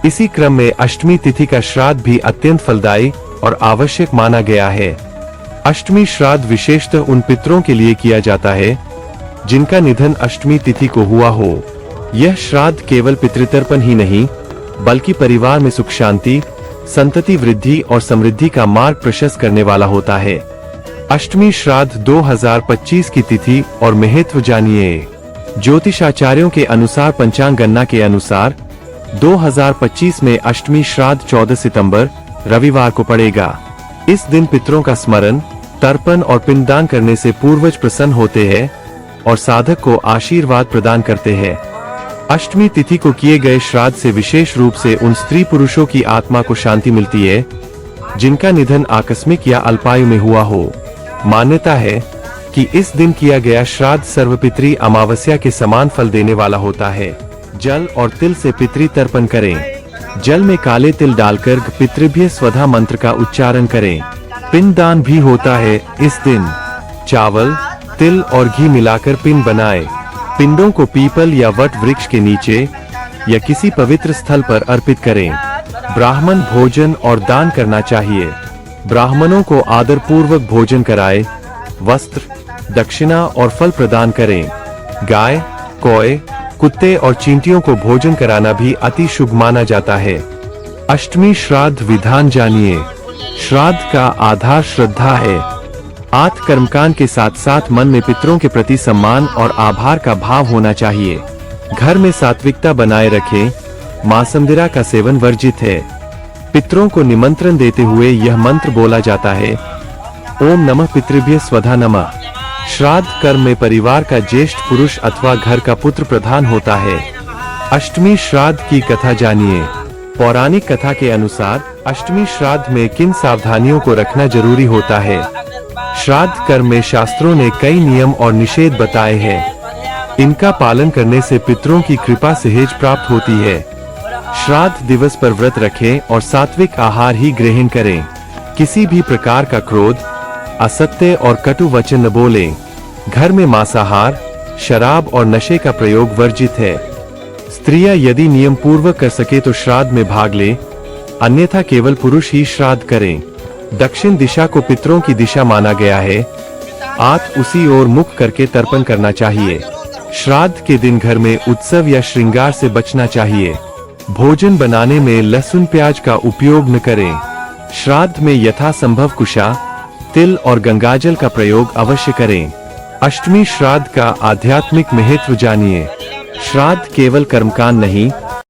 इसी क्रम में अष्टमी तिथि का श्राद्ध भी अत्यंत फलदायी और आवश्यक माना गया है। अष्टमी श्राद्ध विशेषतः उन पितरों के लिए किया जाता है जिनका निधन अष्टमी तिथि को हुआ हो। यह श्राद्ध केवल पितृतर्पण ही नहीं बल्कि परिवार में सुख शांति, संतति वृद्धि और समृद्धि का मार्ग प्रशस्त करने वाला होता है। अष्टमी श्राद्ध 2025 की तिथि और महत्व जानिए। ज्योतिषाचार्यों के अनुसार पंचांग गणना के अनुसार 2025 में अष्टमी श्राद्ध 14 सितंबर रविवार को पड़ेगा। इस दिन पितरों का स्मरण, तर्पण और पिंडदान करने से पूर्वज प्रसन्न होते हैं और साधक को आशीर्वाद प्रदान करते हैं। अष्टमी तिथि को किए गए श्राद्ध से विशेष रूप से उन स्त्री पुरुषों की आत्मा को शांति मिलती है जिनका निधन आकस्मिक या अल्पायु में हुआ हो। मान्यता है कि इस दिन किया गया श्राद्ध सर्वपितरी अमावस्या के समान फल देने वाला होता है। जल और तिल से पितृ तर्पण करें। जल में काले तिल डालकर पितृभ्य स्वधा मंत्र का उच्चारण करें। पिंडदान भी होता है इस दिन। चावल, तिल और घी मिलाकर पिंड बनाएं। पिंडों को पीपल या वट वृक्ष के नीचे या किसी पवित्र स्थल पर अर्पित करें। ब्राह्मण भोजन और दान करना चाहिए। ब्राह्मणों को आदर पूर्वक भोजन कराएं, वस्त्र, दक्षिणा और फल प्रदान करें। गाय, कौए, कुत्ते और चींटियों को भोजन कराना भी अति शुभ माना जाता है। अष्टमी श्राद्ध विधान जानिए। श्राद्ध का आधार श्रद्धा है। आत्म कर्मकांड के साथ साथ मन में पितरों के प्रति सम्मान और आभार का भाव होना चाहिए। घर में सात्विकता बनाए रखें। मांसमदिरा का सेवन वर्जित है। पितरों को निमंत्रण देते हुए यह मंत्र बोला जाता है, ओम नमः पितृभ्य स्वधा नमः। श्राद्ध कर्म में परिवार का ज्येष्ठ पुरुष अथवा घर का पुत्र प्रधान होता है। अष्टमी श्राद्ध की कथा जानिए। पौराणिक कथा के अनुसार अष्टमी श्राद्ध में किन सावधानियों को रखना जरूरी होता है। श्राद्ध कर्म में शास्त्रों ने कई नियम और निषेध बताए हैं। इनका पालन करने से पितरों की कृपा सहज प्राप्त होती है। श्राद्ध दिवस पर व्रत रखें और सात्विक आहार ही ग्रहण करें। किसी भी प्रकार का क्रोध, असत्य और कटु वचन न बोलें। घर में मांसाहार, शराब और नशे का प्रयोग वर्जित है। स्त्रियां यदि नियम पूर्वक कर सके तो श्राद्ध में भाग लें, अन्यथा केवल पुरुष ही श्राद्ध करें। दक्षिण दिशा को पितरों की दिशा माना गया है। उसी ओर मुख करके तर्पण करना चाहिए। श्राद्ध के दिन घर में उत्सव या श्रृंगार से बचना चाहिए। भोजन बनाने में लहसुन प्याज का उपयोग न करें। श्राद्ध में यथासंभव कुशा, तिल और गंगाजल का प्रयोग अवश्य करें। अष्टमी श्राद्ध का आध्यात्मिक महत्व जानिए। श्राद्ध केवल कर्मकांड नहीं